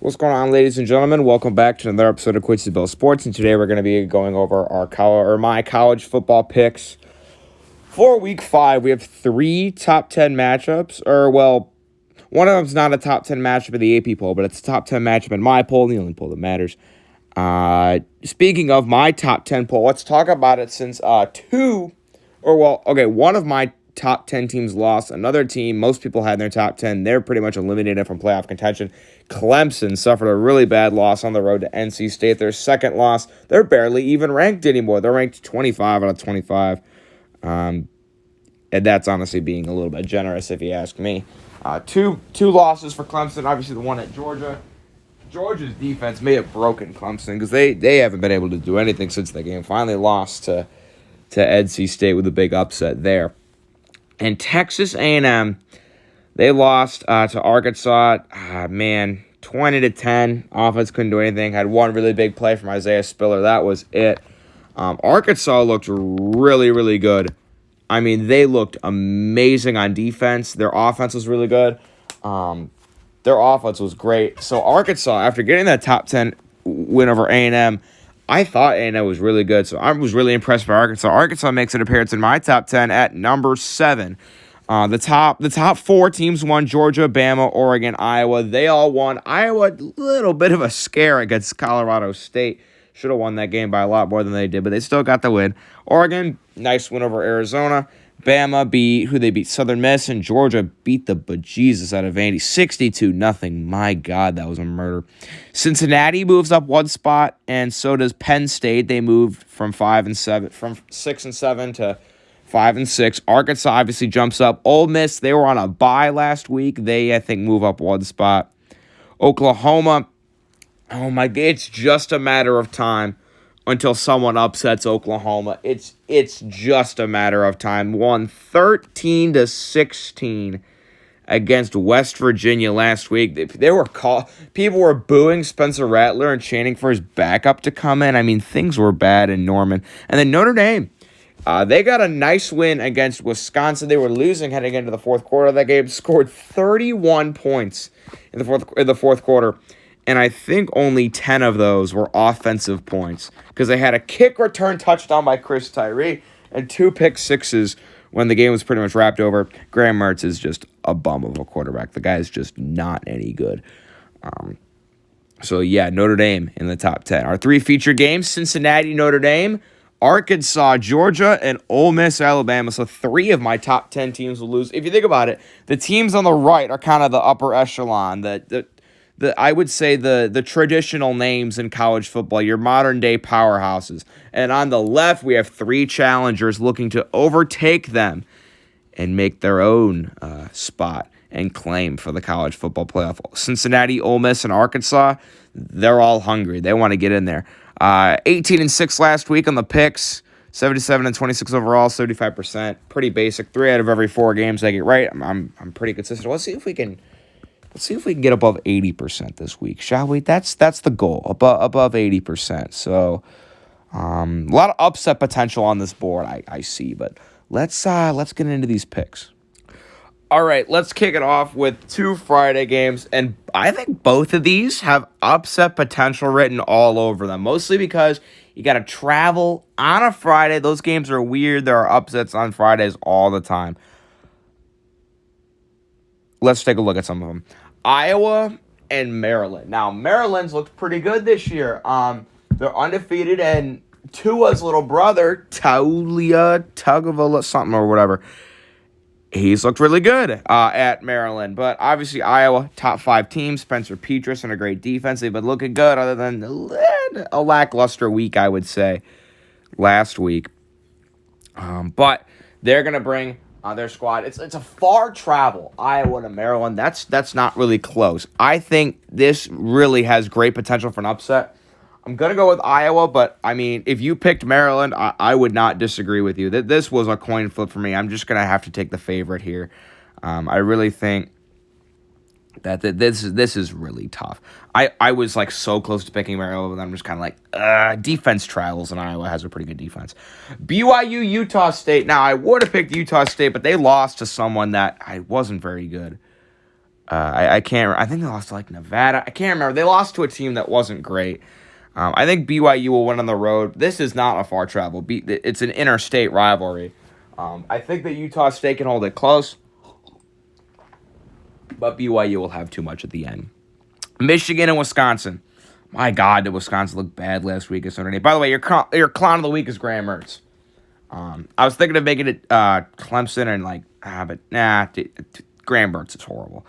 What's going on, ladies and gentlemen? Welcome back to another episode of Quincy Bill Sports, and today we're going to be going over my college football picks for Week 5. We have 3 top 10 matchups, one of them's not a top 10 matchup in the AP poll, but it's a top 10 matchup in my poll, the only poll that matters. Speaking of my top 10 poll, let's talk about it since one of my top 10 teams lost. Another team most people had in their top 10, they're pretty much eliminated from playoff contention. Clemson suffered a really bad loss on the road to NC State. Their second loss, they're barely even ranked anymore. They're ranked 25 out of 25. And that's honestly being a little bit generous if you ask me. Two losses for Clemson, obviously the one at Georgia. Georgia's defense may have broken Clemson because they haven't been able to do anything since the game. Finally lost to NC State with a big upset there. And Texas A&M, they lost to Arkansas. 20-10. Offense couldn't do anything. Had one really big play from Isaiah Spiller. That was it. Arkansas looked really, really good. I mean, they looked amazing on defense. Their offense was really good. Their offense was great. So Arkansas, after getting that top 10 win over A&M, I thought A&M was really good. So I was really impressed by Arkansas. Arkansas makes an appearance in my top 10 at number 7. The top 4 teams won: Georgia, Bama, Oregon, Iowa. They all won. Iowa, a little bit of a scare against Colorado State. Should have won that game by a lot more than they did, but they still got the win. Oregon, nice win over Arizona. Bama beat Southern Miss, and Georgia beat the bejesus out of Vandy, 62-0. My God, that was a murder. Cincinnati moves up one spot, and so does Penn State. They moved from 6 and 7 to 5 and 6. Arkansas obviously jumps up. Ole Miss, they were on a bye last week. They, I think, move up one spot. Oklahoma, oh my God, it's just a matter of time until someone upsets Oklahoma. It's just a matter of time. Won 13-16 against West Virginia last week. People were booing Spencer Rattler and chanting for his backup to come in. I mean, things were bad in Norman. And then Notre Dame, they got a nice win against Wisconsin. They were losing heading into the fourth quarter. That game scored 31 points in the fourth quarter. And I think only 10 of those were offensive points because they had a kick return touchdown by Chris Tyree and 2 pick sixes when the game was pretty much wrapped over. Graham Mertz is just a bum of a quarterback. The guy is just not any good. Notre Dame in the top 10. Our 3 featured games: Cincinnati, Notre Dame, Arkansas, Georgia, and Ole Miss, Alabama. So 3 of my top 10 teams will lose. If you think about it, the teams on the right are kind of the upper echelon, I would say the traditional names in college football, your modern day powerhouses. And on the left, we have 3 challengers looking to overtake them and make their own spot and claim for the college football playoff. Cincinnati, Ole Miss, and Arkansas, they're all hungry. They want to get in there. 18-6 last week on the picks, 77-26 overall, 75%. Pretty basic. 3 out of every 4 games I get right. I'm pretty consistent. Let's see if we can get above 80% this week, shall we? That's the goal, above 80%. So, a lot of upset potential on this board, I see. But let's get into these picks. All right, let's kick it off with 2 Friday games, and I think both of these have upset potential written all over them. Mostly because you got to travel on a Friday. Those games are weird. There are upsets on Fridays all the time. Let's take a look at some of them. Iowa and Maryland. Now, Maryland's looked pretty good this year. They're undefeated, and Tua's little brother, Taulia Tagovailoa something or whatever, he's looked really good at Maryland. But obviously, Iowa, top 5 team, Spencer Petras, and a great defense. They've been looking good other than a lackluster week, I would say, last week. But they're going to bring their squad. It's a far travel, Iowa to Maryland. That's not really close. I think this really has great potential for an upset. I'm going to go with Iowa, but, I mean, if you picked Maryland, I would not disagree with you. This was a coin flip for me. I'm just going to have to take the favorite here. I really think that this is really tough. I was like so close to picking Maryland, but I'm just kind of like, defense travels, and Iowa has a pretty good defense. BYU, Utah State. Now, I would have picked Utah State, but they lost to someone that I wasn't very good. I can't. I think they lost to like Nevada. I can't remember. They lost to a team that wasn't great. I think BYU will win on the road. This is not a far travel. It's an interstate rivalry. I think that Utah State can hold it close, but BYU will have too much at the end. Michigan and Wisconsin. My God, did Wisconsin look bad last week at Notre Dame? By the way, your clown of the week is Graham Mertz. I was thinking of making it Clemson and but nah, Graham Mertz is horrible.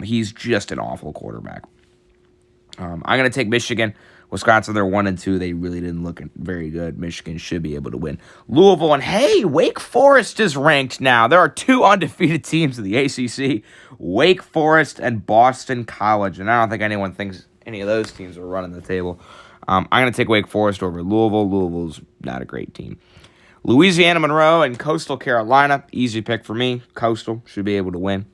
He's just an awful quarterback. I'm gonna take Michigan. Wisconsin, they're 1-2. They really didn't look very good. Michigan should be able to win. Louisville, and hey, Wake Forest is ranked now. There are 2 undefeated teams in the ACC, Wake Forest and Boston College, and I don't think anyone thinks any of those teams are running the table. I'm going to take Wake Forest over Louisville. Louisville's not a great team. Louisiana Monroe and Coastal Carolina, easy pick for me. Coastal should be able to win.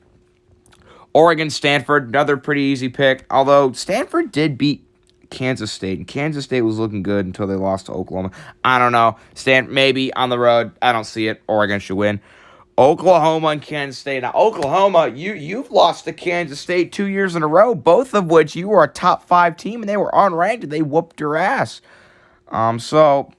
Oregon Stanford, another pretty easy pick, although Stanford did beat Kansas State, and Kansas State was looking good until they lost to Oklahoma. I don't know. Maybe on the road. I don't see it. Oregon should win. Oklahoma and Kansas State. Now, Oklahoma, you've lost to Kansas State 2 years in a row, both of which you were a top 5 team, and they were unranked, and they whooped your ass. So,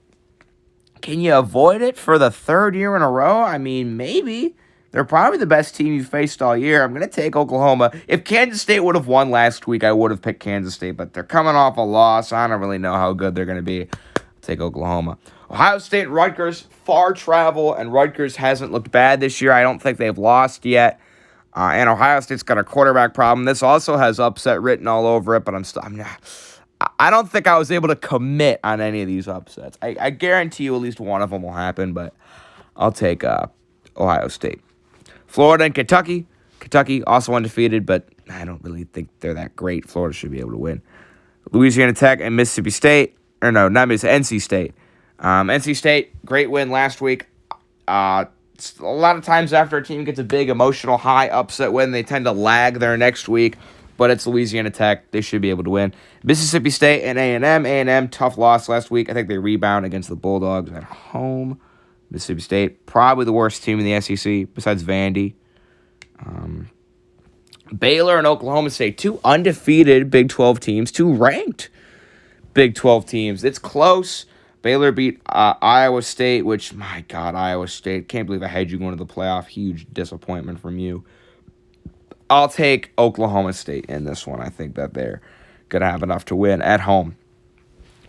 can you avoid it for the 3rd year in a row? I mean, maybe. They're probably the best team you faced all year. I'm going to take Oklahoma. If Kansas State would have won last week, I would have picked Kansas State, but they're coming off a loss. I don't really know how good they're going to be. I'll take Oklahoma. Ohio State, Rutgers, far travel, and Rutgers hasn't looked bad this year. I don't think they've lost yet. And Ohio State's got a quarterback problem. This also has upset written all over it, but I don't think I was able to commit on any of these upsets. I guarantee you at least one of them will happen, but I'll take Ohio State. Florida and Kentucky. Kentucky also undefeated, but I don't really think they're that great. Florida should be able to win. Louisiana Tech and Mississippi State. Or no, not Mississippi, NC State. NC State, great win last week. A lot of times after a team gets a big emotional high upset win, they tend to lag their next week, but it's Louisiana Tech. They should be able to win. Mississippi State and A&M. A&M, tough loss last week. I think they rebound against the Bulldogs at home. Mississippi State, probably the worst team in the SEC besides Vandy. Baylor and Oklahoma State, 2 undefeated Big 12 teams, 2 ranked Big 12 teams. It's close. Baylor beat Iowa State, which, my God, Iowa State. Can't believe I had you going to the playoff. Huge disappointment from you. I'll take Oklahoma State in this one. I think that they're going to have enough to win at home.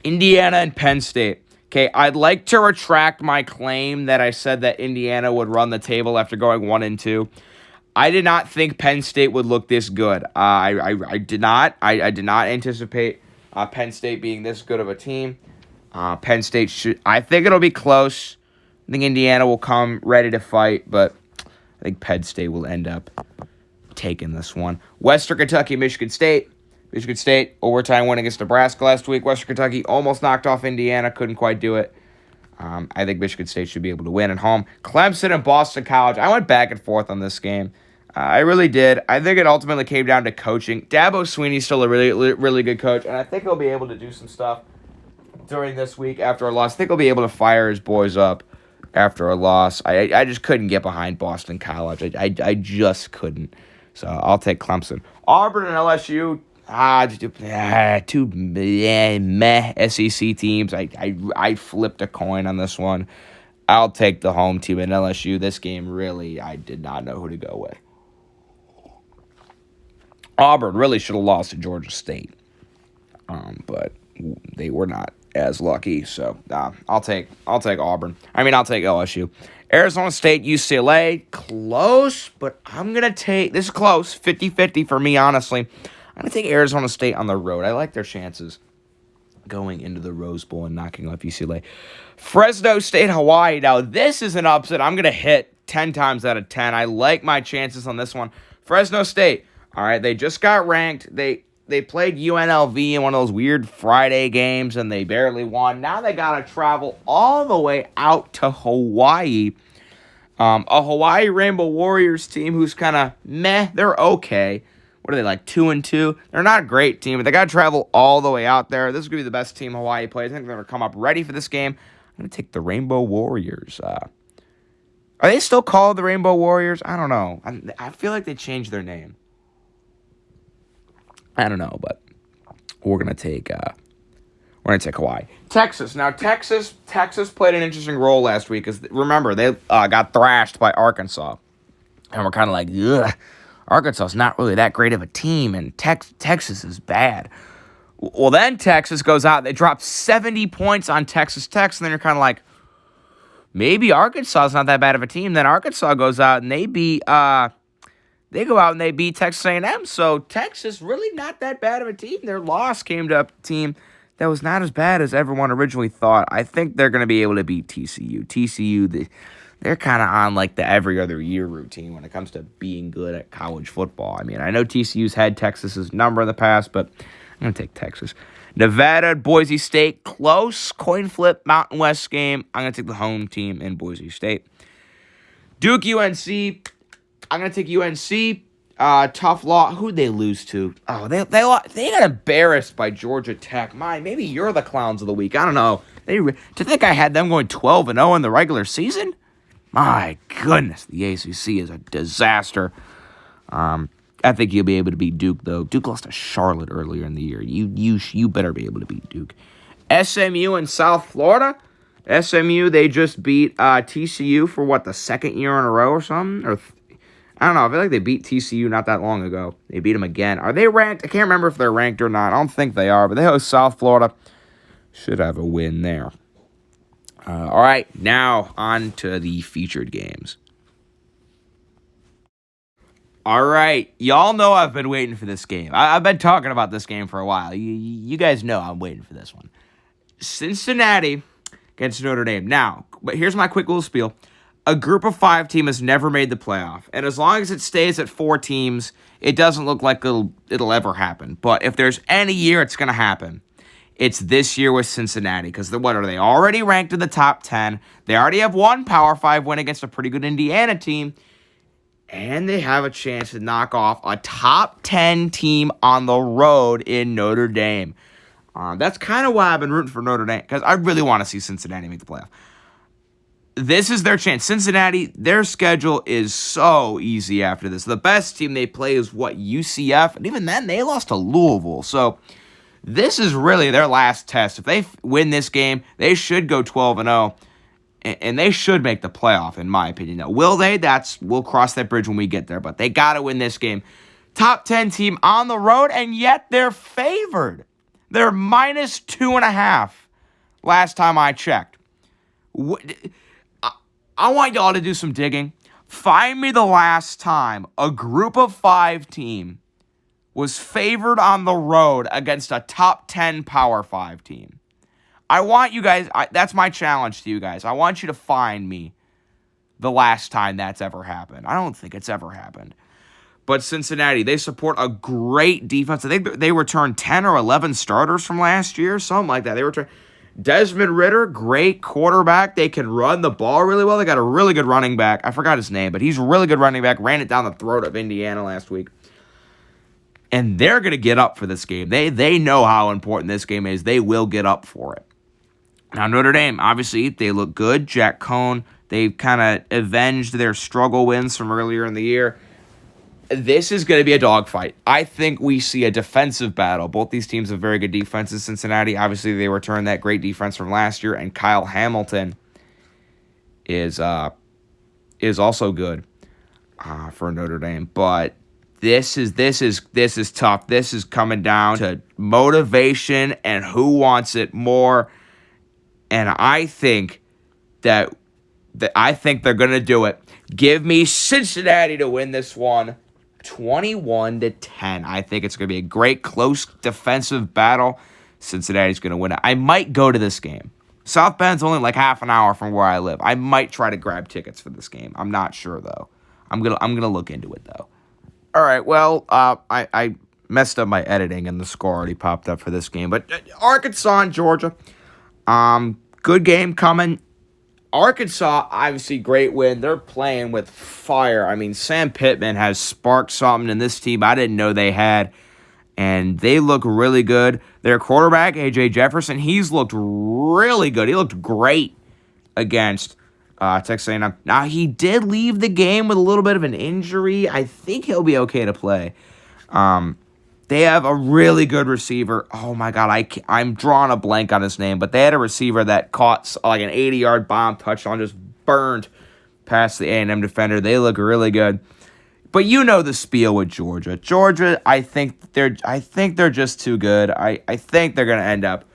Indiana and Penn State. Okay, I'd like to retract my claim that I said that Indiana would run the table after going 1-2. I did not think Penn State would look this good. I did not. I did not anticipate Penn State being this good of a team. Penn State should. I think it'll be close. I think Indiana will come ready to fight, but I think Penn State will end up taking this one. Western Kentucky, Michigan State. Michigan State, overtime win against Nebraska last week. Western Kentucky almost knocked off Indiana, couldn't quite do it. I think Michigan State should be able to win at home. Clemson and Boston College. I went back and forth on this game. I really did. I think it ultimately came down to coaching. Dabo Swinney's still a really, really good coach, and I think he'll be able to do some stuff during this week after a loss. I think he'll be able to fire his boys up after a loss. I just couldn't get behind Boston College. I just couldn't. So I'll take Clemson. Auburn and LSU. 2 meh SEC teams. I flipped a coin on this one. I'll take the home team in LSU. This game, really, I did not know who to go with. Auburn really should have lost to Georgia State, but they were not as lucky. So I'll take Auburn. I'll take LSU. Arizona State, UCLA, close, but I'm going to take, this is close, 50-50 for me, honestly. I'm going to take Arizona State on the road. I like their chances going into the Rose Bowl and knocking off UCLA. Fresno State, Hawaii. Now, this is an upset I'm going to hit 10 times out of 10. I like my chances on this one. Fresno State, all right, they just got ranked. They played UNLV in one of those weird Friday games, and they barely won. Now they got to travel all the way out to Hawaii. A Hawaii Rainbow Warriors team who's kind of meh. They're okay. What are they, like 2-2? They're not a great team, but they got to travel all the way out there. This is going to be the best team Hawaii plays. I think they're going to come up ready for this game. I'm going to take the Rainbow Warriors. Are they still called the Rainbow Warriors? I don't know. I feel like they changed their name. I don't know, but we're gonna take Hawaii. Texas. Now Texas played an interesting role last week because remember they got thrashed by Arkansas, and we're kind of like, ugh, Arkansas is not really that great of a team, and Texas is bad. Well, then Texas goes out, they drop 70 points on Texas Tech, and then you're kind of like, maybe Arkansas is not that bad of a team. Then Arkansas goes out and they go out and they beat Texas A&M. So Texas really not that bad of a team. Their loss came to a team that was not as bad as everyone originally thought. I think they're going to be able to beat TCU. They're kind of on like the every other year routine when it comes to being good at college football. I mean, I know TCU's had Texas's number in the past, but I'm going to take Texas. Nevada, Boise State, close coin flip Mountain West game. I'm going to take the home team in Boise State. Duke, UNC. I'm going to take UNC. Tough loss. Who'd they lose to? Oh, they got embarrassed by Georgia Tech. Maybe you're the clowns of the week. I don't know. To think I had them going 12-0 in the regular season? My goodness, the ACC is a disaster. I think you'll be able to beat Duke, though. Duke lost to Charlotte earlier in the year. You better be able to beat Duke. SMU in South Florida. SMU, they just beat TCU for, the second year in a row or something? I don't know. I feel like they beat TCU not that long ago. They beat them again. Are they ranked? I can't remember if they're ranked or not. I don't think they are, but they host South Florida. Should have a win there. All right, now on to the featured games. All right, y'all know I've been waiting for this game. I've been talking about this game for a while. You guys know I'm waiting for this one. Cincinnati against Notre Dame. Now, but here's my quick little spiel. A group of 5 team has never made the playoff, and as long as it stays at 4 teams, it doesn't look like it'll ever happen. But if there's any year it's going to happen, it's this year with Cincinnati, because what are they already ranked in the top 10? They already have one Power 5 win against a pretty good Indiana team, and they have a chance to knock off a top 10 team on the road in Notre Dame. That's kind of why I've been rooting for Notre Dame, because I really want to see Cincinnati make the playoff. This is their chance. Cincinnati, their schedule is so easy after this. The best team they play is UCF, and even then, they lost to Louisville. So this is really their last test. If they win this game, they should go 12-0. And they should make the playoff, in my opinion. Now, will they? We'll cross that bridge when we get there. But they got to win this game. Top 10 team on the road, and yet they're favored. They're minus 2.5 last time I checked. I want y'all to do some digging. Find me the last time a group of 5 team was favored on the road against a top 10 Power 5 team. I want you guys, that's my challenge to you guys. I want you to find me the last time that's ever happened. I don't think it's ever happened. But Cincinnati, they support a great defense. I think they returned 10 or 11 starters from last year, something like that. They returned Desmond Ridder, great quarterback. They can run the ball really well. They got a really good running back. I forgot his name, but he's a really good running back. Ran it down the throat of Indiana last week. And they're going to get up for this game. They know how important this game is. They will get up for it. Now, Notre Dame, obviously, they look good. Jack Cohn, they've kind of avenged their struggle wins from earlier in the year. This is going to be a dogfight. I think we see a defensive battle. Both these teams have very good defenses. Cincinnati, obviously, they returned that great defense from last year, and Kyle Hamilton is also good for Notre Dame. But this is tough. This is coming down to motivation and who wants it more. And I think that they're going to do it. Give me Cincinnati to win this one 21-10. I think it's going to be a great, close defensive battle. Cincinnati's going to win it. I might go to this game. South Bend's only like half an hour from where I live. I might try to grab tickets for this game. I'm not sure, though. I'm gonna look into it, though. All right, well, I messed up my editing, and the score already popped up for this game. But Arkansas and Georgia. Good game coming. Arkansas, obviously, great win. They're playing with fire. I mean, Sam Pittman has sparked something in this team I didn't know they had, and they look really good. Their quarterback, A.J. Jefferson, he's looked really good. He looked great against Texas A&M. Now, he did leave the game with a little bit of an injury. I think he'll be okay to play. They have a really good receiver. Oh, my God. I'm drawing a blank on his name, but they had a receiver that caught like an 80-yard bomb touchdown, just burned past the A&M defender. They look really good. But you know the spiel with Georgia. Georgia, I think they're just too good. I think they're going to end up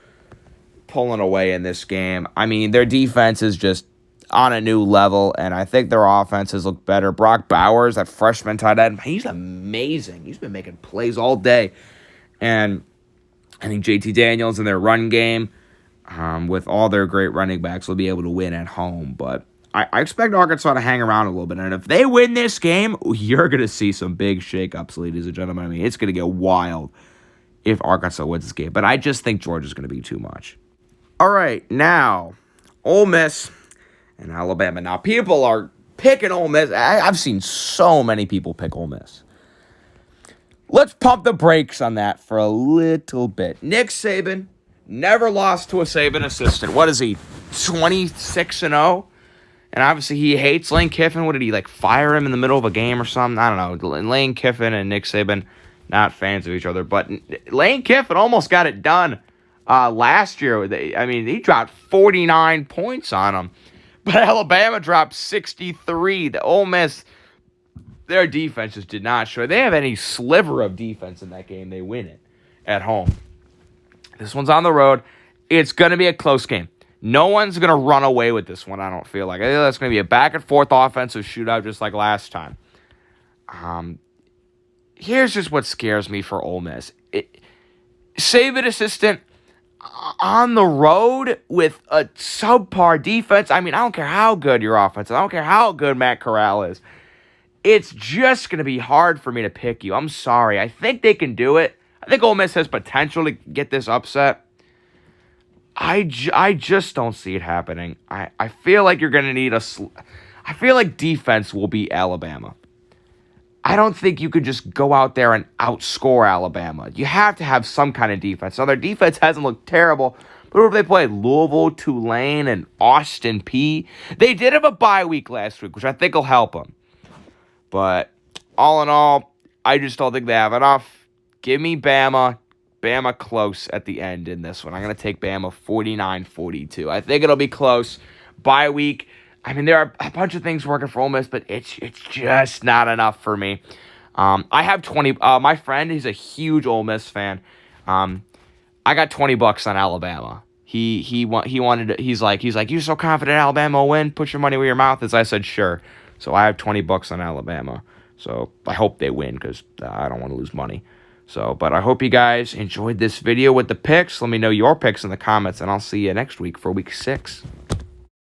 pulling away in this game. I mean, their defense is just on a new level, and I think their offenses look better. Brock Bowers, that freshman tight end, he's amazing. He's been making plays all day. And I think JT Daniels in their run game, with all their great running backs, will be able to win at home. But I expect Arkansas to hang around a little bit. And if they win this game, you're going to see some big shakeups, ladies and gentlemen. I mean, it's going to get wild if Arkansas wins this game. But I just think Georgia's going to be too much. All right, now, Ole Miss and Alabama. Now, people are picking Ole Miss. I've seen so many people pick Ole Miss. Let's pump the brakes on that for a little bit. Nick Saban never lost to a Saban assistant. What is he, 26-0? And obviously he hates Lane Kiffin. What did he, fire him in the middle of a game or something? I don't know. Lane Kiffin and Nick Saban, not fans of each other. But Lane Kiffin almost got it done last year. He dropped 49 points on him. But Alabama dropped 63. The Ole Miss, their defense just did not show. They have any sliver of defense in that game, they win it at home. This one's on the road. It's going to be a close game. No one's going to run away with this one, I don't feel like. I think that's going to be a back-and-forth offensive shootout just like last time. Here's just what scares me for Ole Miss. Saban assistant on the road with a subpar defense. I mean, I don't care how good your offense is. I don't care how good Matt Corral is. It's just going to be hard for me to pick you. I'm sorry. I think they can do it. I think Ole Miss has potential to get this upset. I just don't see it happening. I feel like you're going to need I feel like defense will beat Alabama. I don't think you could just go out there and outscore Alabama. You have to have some kind of defense. Now, their defense hasn't looked terrible, but who have they played? Louisville, Tulane, and Austin Peay. They did have a bye week last week, which I think will help them. But all in all, I just don't think they have enough. Give me Bama. Bama close at the end in this one. I'm going to take Bama 49-42. I think it'll be close. Bye week. I mean, there are a bunch of things working for Ole Miss, but it's just not enough for me. I have 20. My friend, he's a huge Ole Miss fan. I got $20 on Alabama. He's like, you're so confident Alabama will win. Put your money where your mouth is. I said, sure. So I have $20 on Alabama. So I hope they win because I don't want to lose money. So, but I hope you guys enjoyed this video with the picks. Let me know your picks in the comments, and I'll see you next week for week 6.